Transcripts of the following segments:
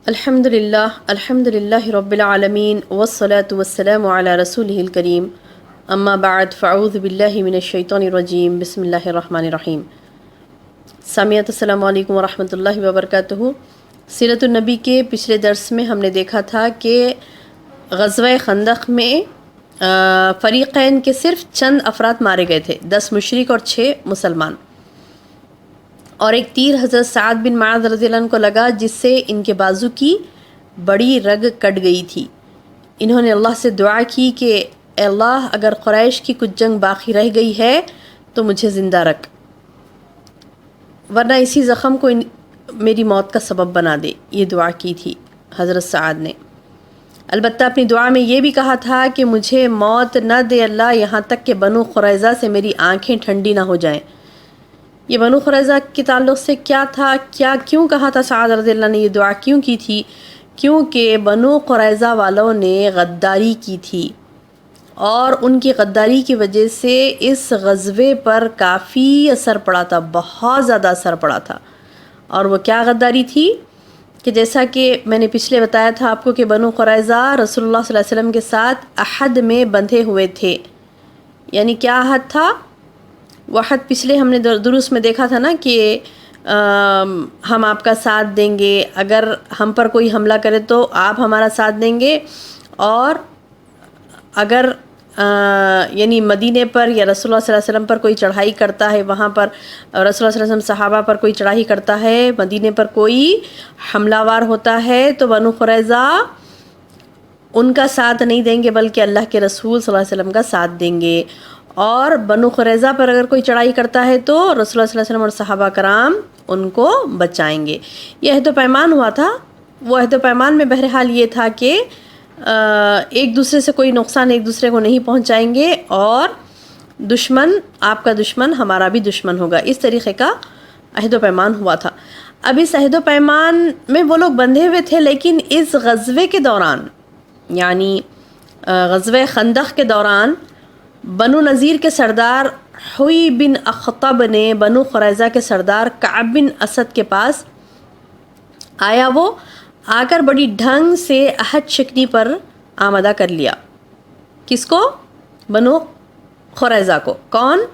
الحمد للہ رب العالمین والصلاة والسلام علی رسولہ الکریم اما بعد فاعوذ باللہ من الشیطان الرجیم بسم اللہ الرحمن الرحیم۔ سامعین السلام علیکم ورحمۃ اللہ وبرکاتہ۔ سیرت النبی کے پچھلے درس میں ہم نے دیکھا تھا کہ غزوہ خندق میں فریقین کے صرف چند افراد مارے گئے تھے، 10 مشرک اور 6 مسلمان، اور ایک تیر حضرت سعد بن معاذ رضی اللہ عنہ کو لگا جس سے ان کے بازو کی بڑی رگ کٹ گئی تھی۔ انہوں نے اللہ سے دعا کی کہ اے اللہ، اگر قریش کی کچھ جنگ باقی رہ گئی ہے تو مجھے زندہ رکھ، ورنہ اسی زخم کو میری موت کا سبب بنا دے۔ یہ دعا کی تھی حضرت سعد نے۔ البتہ اپنی دعا میں یہ بھی کہا تھا کہ مجھے موت نہ دے اللہ یہاں تک کہ بنو قریظہ سے میری آنکھیں ٹھنڈی نہ ہو جائیں۔ یہ بنو قریظہ کے تعلق سے کیا تھا، کیوں کہا تھا سعد رضی اللہ نے یہ دعا کیوں کی تھی؟ کیونکہ بنو قریظہ والوں نے غداری کی تھی، اور ان کی غداری کی وجہ سے اس غزوے پر کافی اثر پڑا تھا، بہت زیادہ اثر پڑا تھا۔ اور وہ کیا غداری تھی کہ جیسا کہ میں نے پچھلے بتایا تھا آپ کو کہ بنو قریظہ رسول اللہ صلی اللہ علیہ وسلم کے ساتھ عہد میں بندھے ہوئے تھے۔ یعنی کیا عہد تھا؟ وہ عہد پچھلے ہم نے دروس میں دیکھا تھا نا کہ ہم آپ کا ساتھ دیں گے، اگر ہم پر کوئی حملہ کرے تو آپ ہمارا ساتھ دیں گے، اور اگر یعنی مدینے پر یا رسول اللہ صلی اللہ علیہ وسلم پر کوئی چڑھائی کرتا ہے، وہاں پر رسول اللہ صلی اللہ علیہ وسلم صحابہ پر کوئی چڑھائی کرتا ہے، مدینے پر کوئی حملہ وار ہوتا ہے تو بنو قریظہ ان کا ساتھ نہیں دیں گے بلکہ اللہ کے رسول صلی اللہ علیہ وسلم کا ساتھ دیں گے، اور بنو قریظہ پر اگر کوئی چڑھائی کرتا ہے تو رسول اللہ صلی اللہ علیہ وسلم اور صحابہ کرام ان کو بچائیں گے۔ یہ عہد و پیمان ہوا تھا۔ وہ عہد و پیمان میں بہرحال یہ تھا کہ ایک دوسرے سے کوئی نقصان ایک دوسرے کو نہیں پہنچائیں گے، اور دشمن آپ کا دشمن ہمارا بھی دشمن ہوگا، اس طریقے کا عہد و پیمان ہوا تھا۔ اب اس عہد و پیمان میں وہ لوگ بندھے ہوئے تھے، لیکن اس غزوے کے دوران یعنی غزوہ خندق کے دوران بنو نذیر کے سردار حوی بن اخطب نے بنو قریظہ کے سردار کعب بن اسد کے پاس آیا۔ وہ آ کر بڑی ڈھنگ سے عہد شکنی پر آمادہ کر لیا۔ کس کو؟ بنو قریظہ کو۔ کون؟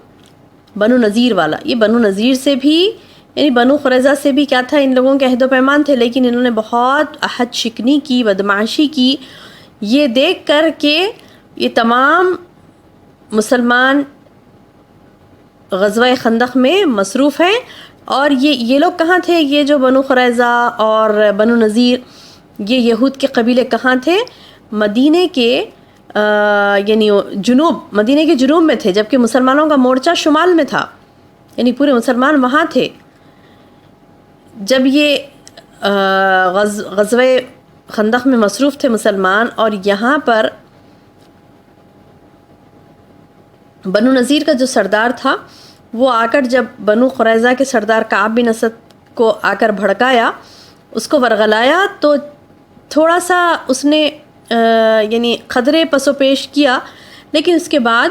بنو نذیر والا۔ یہ بنو نذیر سے بھی یعنی بنو قریظہ سے بھی کیا تھا؟ ان لوگوں کے عہد و پیمان تھے، لیکن انہوں نے بہت عہد شکنی کی، بدمعاشی کی۔ یہ دیکھ کر کہ یہ تمام مسلمان غزوہ خندق میں مصروف ہیں، اور یہ لوگ کہاں تھے؟ یہ جو بنو قریظہ اور بنو نذیر، یہ یہود کے قبیلے کہاں تھے؟ مدینے کے یعنی مدینے کے جنوب میں تھے، جبکہ مسلمانوں کا مورچہ شمال میں تھا، یعنی پورے مسلمان وہاں تھے۔ جب یہ غزوہ خندق میں مصروف تھے مسلمان، اور یہاں پر بنو نذیر کا جو سردار تھا وہ آ کر جب بنو قریظہ کے سردار کعب بن اسد کو آ کر بھڑکایا، اس کو ورغلایا، تو تھوڑا سا اس نے یعنی خدرے پس و پیش کیا، لیکن اس کے بعد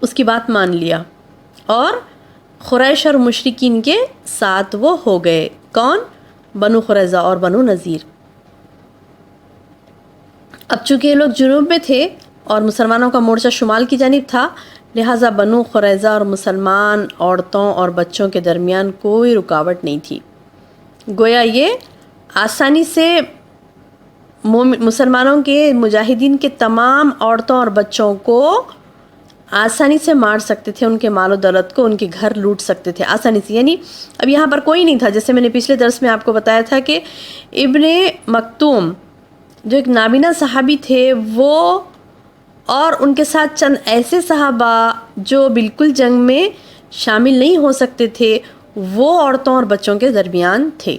اس کی بات مان لیا، اور قریش اور مشرکین کے ساتھ وہ ہو گئے۔ کون؟ بنو قریظہ اور بنو نذیر۔ اب چونکہ یہ لوگ جنوب میں تھے اور مسلمانوں کا مورچہ شمال کی جانب تھا، لہٰذا بنو قریظہ اور مسلمان عورتوں اور بچوں کے درمیان کوئی رکاوٹ نہیں تھی۔ گویا یہ آسانی سے مسلمانوں کے مجاہدین کے تمام عورتوں اور بچوں کو آسانی سے مار سکتے تھے، ان کے مال و دولت کو، ان کے گھر لوٹ سکتے تھے آسانی سے۔ یعنی اب یہاں پر کوئی نہیں تھا، جیسے میں نے پچھلے درس میں آپ کو بتایا تھا کہ ابن مکتوم جو ایک نابینا صحابی تھے، وہ اور ان کے ساتھ چند ایسے صحابہ جو بالکل جنگ میں شامل نہیں ہو سکتے تھے، وہ عورتوں اور بچوں کے درمیان تھے۔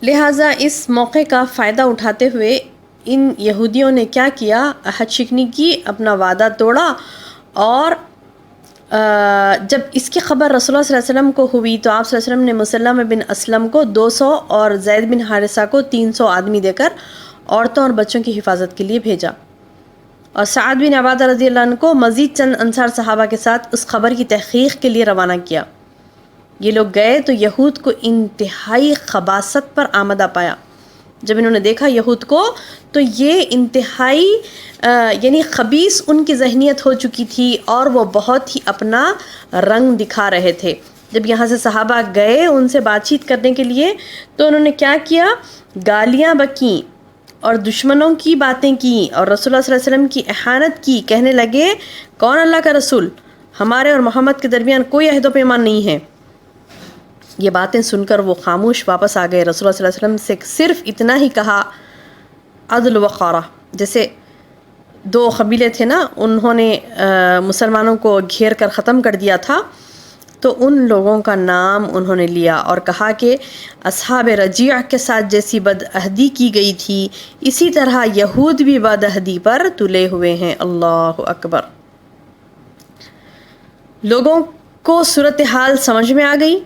لہٰذا اس موقع کا فائدہ اٹھاتے ہوئے ان یہودیوں نے کیا کیا؟ عہد شکنی کی، اپنا وعدہ توڑا، اور جب اس کی خبر رسول اللہ صلی اللہ علیہ وسلم کو ہوئی تو آپ صلی اللہ علیہ وسلم نے مسلمہ بن اسلم کو 200 اور زید بن حارثہ کو 300 آدمی دے کر عورتوں اور بچوں کی حفاظت کے لیے بھیجا، اور سعد بن عبادہ رضی اللہ عنہ کو مزید چند انصار صحابہ کے ساتھ اس خبر کی تحقیق کے لیے روانہ کیا۔ یہ لوگ گئے تو یہود کو انتہائی خباثت پر آمدہ پایا، جب انہوں نے دیکھا یہود کو تو یہ انتہائی یعنی خبیث ان کی ذہنیت ہو چکی تھی اور وہ بہت ہی اپنا رنگ دکھا رہے تھے. جب یہاں سے صحابہ گئے ان سے بات چیت کرنے کے لیے تو انہوں نے کیا کیا؟ گالیاں بکیں اور دشمنوں کی باتیں کی اور رسول اللہ صلی اللہ علیہ وسلم کی احانت کی. کہنے لگے کون اللہ کا رسول؟ ہمارے اور محمد کے درمیان کوئی عہد و پیمان نہیں ہے. یہ باتیں سن کر وہ خاموش واپس آ گئے. رسول اللہ صلی اللہ علیہ وسلم سے صرف اتنا ہی کہا عدل وقارہ. جیسے دو قبیلے تھے نا، انہوں نے مسلمانوں کو گھیر کر ختم کر دیا تھا، تو ان لوگوں کا نام انہوں نے لیا اور کہا کہ اصحاب رجیع کے ساتھ جیسی بدعہدی کی گئی تھی اسی طرح یہود بھی بدعہدی پر تلے ہوئے ہیں. اللہ اکبر. لوگوں کو صورتحال سمجھ میں آ گئی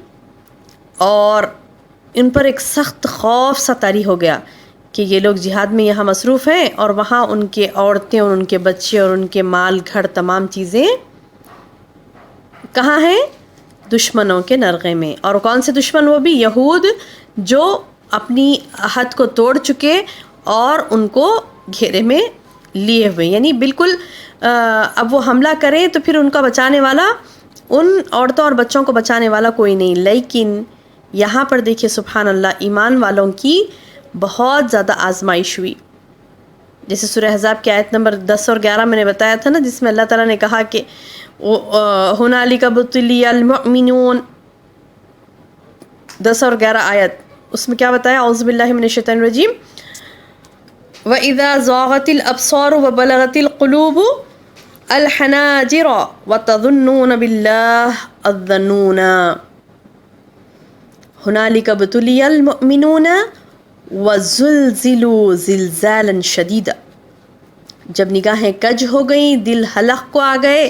اور ان پر ایک سخت خوف سا طاری ہو گیا کہ یہ لوگ جہاد میں یہاں مصروف ہیں اور وہاں ان کے عورتیں اور ان کے بچے اور ان کے مال گھر تمام چیزیں کہاں ہیں؟ دشمنوں کے نرغے میں. اور کون سے دشمن؟ وہ بھی یہود جو اپنی عہد کو توڑ چکے اور ان کو گھیرے میں لیے ہوئے. یعنی بالکل اب وہ حملہ کریں تو پھر ان کا بچانے والا، ان عورتوں اور بچوں کو بچانے والا کوئی نہیں. لیکن یہاں پر دیکھیے سبحان اللہ، ایمان والوں کی بہت زیادہ آزمائش ہوئی. جیسے سورہ احزاب کی آیت نمبر 10 اور 11 میں نے بتایا تھا نا، جس میں اللہ تعالیٰ نے کہا کہ ہنالک ابتلی المؤمنون، 10 اور 11 آیت. اس میں کیا بتایا؟ اعوذ باللہ من الشیطان الرجیم وَإِذَا زَاغَتِ الْأَبْصَارُ وَبَلَغَتِ الْقُلُوبُ الْحَنَاجِرَ وَتَظُنُّونَ بِاللَّهِ الظَّنُونَ هُنَالِكَ ابْتُلِيَ الْمُؤْمِنُونَ وَزُلْزِلُوا زِلْزَالًا شَدِيدًا. جب نگاہیں کج ہو گئیں، دل حلق کو آ گئے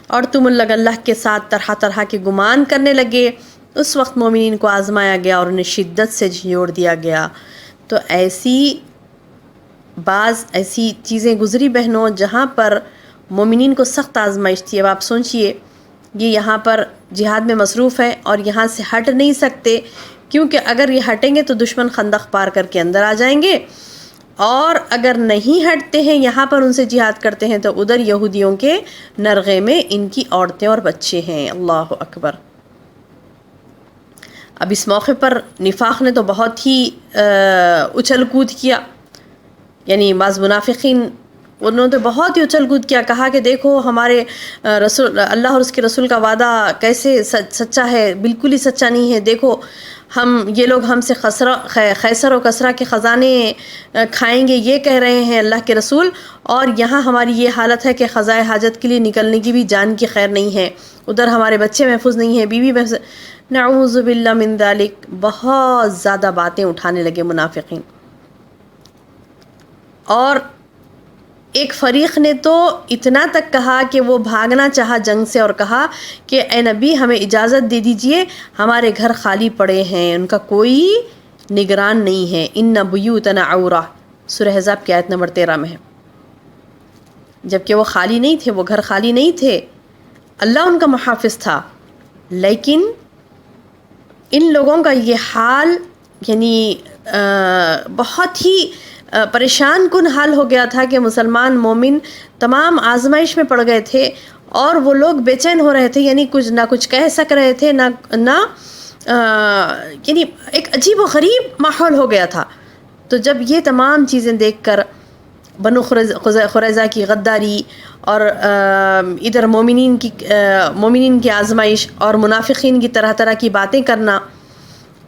اور تم اللہ کے ساتھ طرح طرح کے گمان کرنے لگے، اس وقت مومنین کو آزمایا گیا اور انہیں شدت سے جھنجھوڑ دیا گیا. تو بعض ایسی چیزیں گزری بہنوں جہاں پر مومنین کو سخت آزمائش تھی. اب آپ سوچئے یہ یہاں پر جہاد میں مصروف ہے اور یہاں سے ہٹ نہیں سکتے، کیونکہ اگر یہ ہٹیں گے تو دشمن خندق پار کر کے اندر آ جائیں گے، اور اگر نہیں ہٹتے ہیں یہاں پر ان سے جہاد کرتے ہیں تو ادھر یہودیوں کے نرغے میں ان کی عورتیں اور بچے ہیں. اللہ اکبر. اب اس موقع پر نفاق نے تو بہت ہی اچھل کود کیا. یعنی بعض منافقین انہوں نے بہت ہی اچھل کود کیا، کہا کہ دیکھو ہمارے رسول اللہ اور اس کے رسول کا وعدہ کیسے سچا ہے، بالکل ہی سچا نہیں ہے. دیکھو یہ لوگ ہم سے خیسر و کسرا کے خزانے کھائیں گے یہ کہہ رہے ہیں اللہ کے رسول، اور یہاں ہماری یہ حالت ہے کہ خزائے حاجت کے لیے نکلنے کی بھی جان کی خیر نہیں ہے، ادھر ہمارے بچے محفوظ نہیں ہیں، بیوی محفوظ. نعوذ باللہ من ذالک. بہت زیادہ باتیں اٹھانے لگے منافقین. اور ایک فریق نے تو اتنا تک کہا کہ وہ بھاگنا چاہا جنگ سے اور کہا کہ اے نبی ہمیں اجازت دے دیجئے، ہمارے گھر خالی پڑے ہیں، ان کا کوئی نگران نہیں ہے. ان بیوتنا عورہ، سورہ احزاب کی آیت نمبر 13 میں ہے. جبکہ وہ خالی نہیں تھے، وہ گھر خالی نہیں تھے، اللہ ان کا محافظ تھا. لیکن ان لوگوں کا یہ حال یعنی بہت ہی پریشان کن حال ہو گیا تھا کہ مسلمان مومن تمام آزمائش میں پڑ گئے تھے اور وہ لوگ بے چین ہو رہے تھے. یعنی نہ کچھ کہہ سک رہے تھے نہ یعنی ایک عجیب و غریب ماحول ہو گیا تھا. تو جب یہ تمام چیزیں دیکھ کر بنو قریظہ کی غداری اور ادھر مومنین کی آزمائش اور منافقین کی طرح طرح کی باتیں کرنا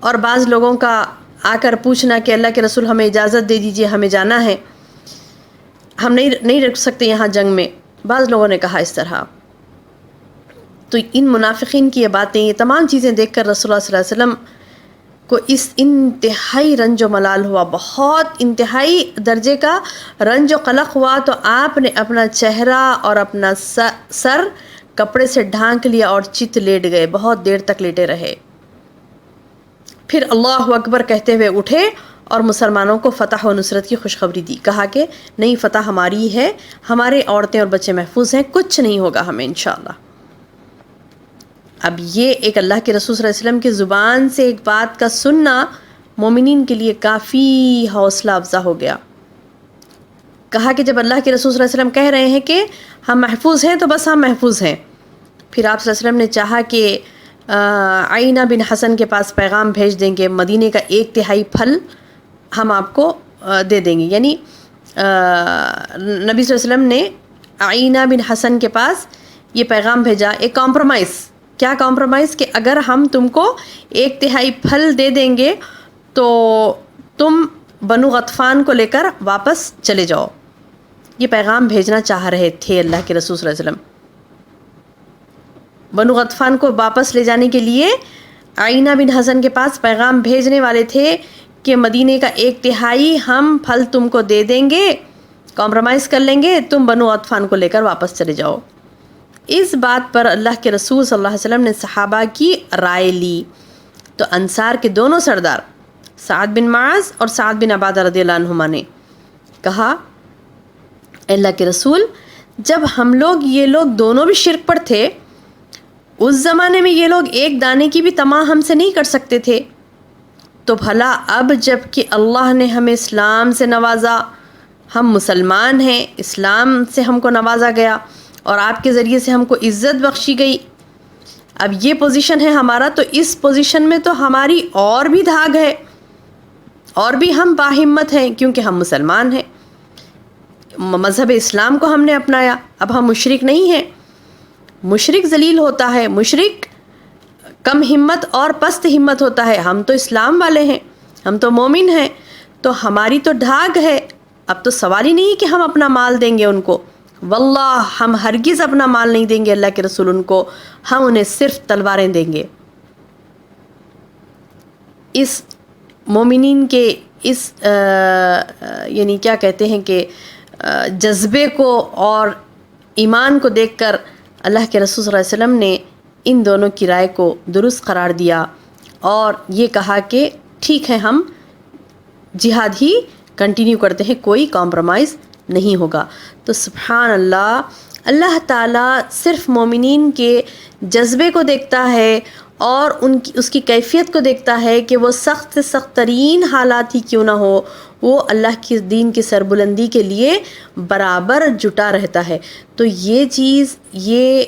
اور بعض لوگوں کا آ کر پوچھنا کہ اللہ کے رسول ہمیں اجازت دے دیجئے، ہمیں جانا ہے، ہم نہیں رک سکتے یہاں جنگ میں، بعض لوگوں نے کہا اس طرح. تو ان منافقین کی یہ باتیں، یہ تمام چیزیں دیکھ کر رسول اللہ صلی اللہ علیہ وسلم کو اس انتہائی رنج و ملال ہوا، بہت انتہائی درجے کا رنج و قلق ہوا. تو آپ نے اپنا چہرہ اور اپنا سر کپڑے سے ڈھانک لیا اور چت لیٹ گئے، بہت دیر تک لیٹے رہے. پھر اللہ اکبر کہتے ہوئے اٹھے اور مسلمانوں کو فتح و نصرت کی خوشخبری دی. کہا کہ نہیں، فتح ہماری ہے، ہمارے عورتیں اور بچے محفوظ ہیں، کچھ نہیں ہوگا ہمیں انشاءاللہ. اب یہ ایک اللہ کے رسول صلی اللہ علیہ وسلم کی زبان سے ایک بات کا سننا مومنین کے لیے کافی حوصلہ افزا ہو گیا. کہا کہ جب اللہ کے رسول صلی اللہ علیہ وسلم کہہ رہے ہیں کہ ہم محفوظ ہیں تو بس ہم محفوظ ہیں. پھر آپ صلی اللہ علیہ وسلم نے چاہا کہ عینہ بن حسن کے پاس پیغام بھیج دیں گے، مدینے کا 1/3 پھل ہم آپ کو دے دیں گے. یعنی نبی صلی اللہ علیہ وسلم نے عینہ بن حسن کے پاس یہ پیغام بھیجا، ایک کمپرومائز. کیا کمپرومائز؟ کہ اگر ہم تم کو 1/3 پھل دے دیں گے تو تم بنو غطفان کو لے کر واپس چلے جاؤ. یہ پیغام بھیجنا چاہ رہے تھے اللہ کے رسول صلی اللہ علیہ وسلم. بنو غطفان کو واپس لے جانے کے لیے عینہ بن حسن کے پاس پیغام بھیجنے والے تھے کہ مدینے کا 1/3 ہم پھل تم کو دے دیں گے، کمپرومائز کر لیں گے، تم بنو غطفان کو لے کر واپس چلے جاؤ. اس بات پر اللہ کے رسول صلی اللہ علیہ وسلم نے صحابہ کی رائے لی. تو انصار کے دونوں سردار سعد بن معاذ اور سعد بن عبادہ رضی اللہ عنہما نے کہا اللہ کے رسول، جب ہم لوگ یہ لوگ دونوں بھی شرک پر تھے، اس زمانے میں یہ لوگ ایک دانے کی بھی طمع ہم سے نہیں کر سکتے تھے، تو بھلا اب جب کہ اللہ نے ہمیں اسلام سے نوازا، ہم مسلمان ہیں، اسلام سے ہم کو نوازا گیا اور آپ کے ذریعے سے ہم کو عزت بخشی گئی، اب یہ پوزیشن ہے ہمارا، تو اس پوزیشن میں تو ہماری اور بھی دھاگ ہے، اور بھی ہم باہمت ہیں کیونکہ ہم مسلمان ہیں، مذہب اسلام کو ہم نے اپنایا، اب ہم مشرک نہیں ہیں. مشرک ذلیل ہوتا ہے، مشرک کم ہمت اور پست ہمت ہوتا ہے، ہم تو اسلام والے ہیں، ہم تو مومن ہیں، تو ہماری تو ڈھاگ ہے. اب تو سوال ہی نہیں کہ ہم اپنا مال دیں گے ان کو، واللہ ہم ہرگز اپنا مال نہیں دیں گے اللہ کے رسول ان کو، ہم انہیں صرف تلواریں دیں گے. اس مومنین کے اس یعنی کیا کہتے ہیں کہ جذبے کو اور ایمان کو دیکھ کر اللہ کے رسول صلی اللہ علیہ وسلم نے ان دونوں کی رائے کو درست قرار دیا اور یہ کہا کہ ٹھیک ہے ہم جہاد ہی کنٹینیو کرتے ہیں، کوئی کمپرومائز نہیں ہوگا. تو سبحان اللہ، اللہ تعالیٰ صرف مومنین کے جذبے کو دیکھتا ہے اور اس کی کیفیت کو دیکھتا ہے کہ وہ سخت سے سخت ترین حالات ہی کیوں نہ ہو، وہ اللہ کی دین کی سربلندی کے لیے برابر جٹا رہتا ہے. تو یہ چیز، یہ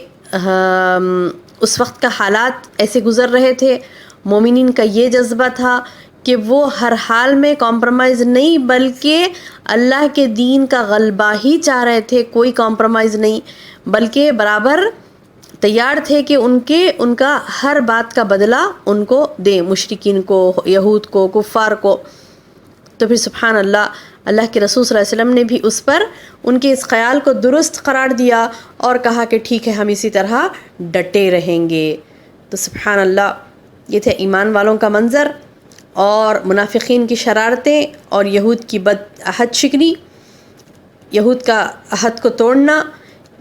اس وقت کا حالات ایسے گزر رہے تھے، مومنین کا یہ جذبہ تھا کہ وہ ہر حال میں کمپرومائز نہیں بلکہ اللہ کے دین کا غلبہ ہی چاہ رہے تھے، کوئی کمپرومائز نہیں، بلکہ برابر تیار تھے کہ ان کا ہر بات کا بدلہ ان کو دیں، مشرکین کو، یہود کو، کفار کو. تو پھر سبحان اللہ، اللہ کے رسول صلی اللہ علیہ وسلم نے بھی اس پر ان کے اس خیال کو درست قرار دیا اور کہا کہ ٹھیک ہے ہم اسی طرح ڈٹے رہیں گے. تو سبحان اللہ، یہ تھے ایمان والوں کا منظر اور منافقین کی شرارتیں اور یہود کی بد عہد شکنی، یہود کا عہد کو توڑنا.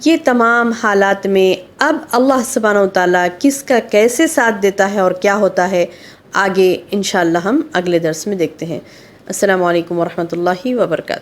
یہ تمام حالات میں اب اللہ سبحانہ و تعالیٰ کس کا کیسے ساتھ دیتا ہے اور کیا ہوتا ہے، آگے انشاءاللہ ہم اگلے درس میں دیکھتے ہیں. السلام علیکم ورحمۃ اللہ وبرکاتہ.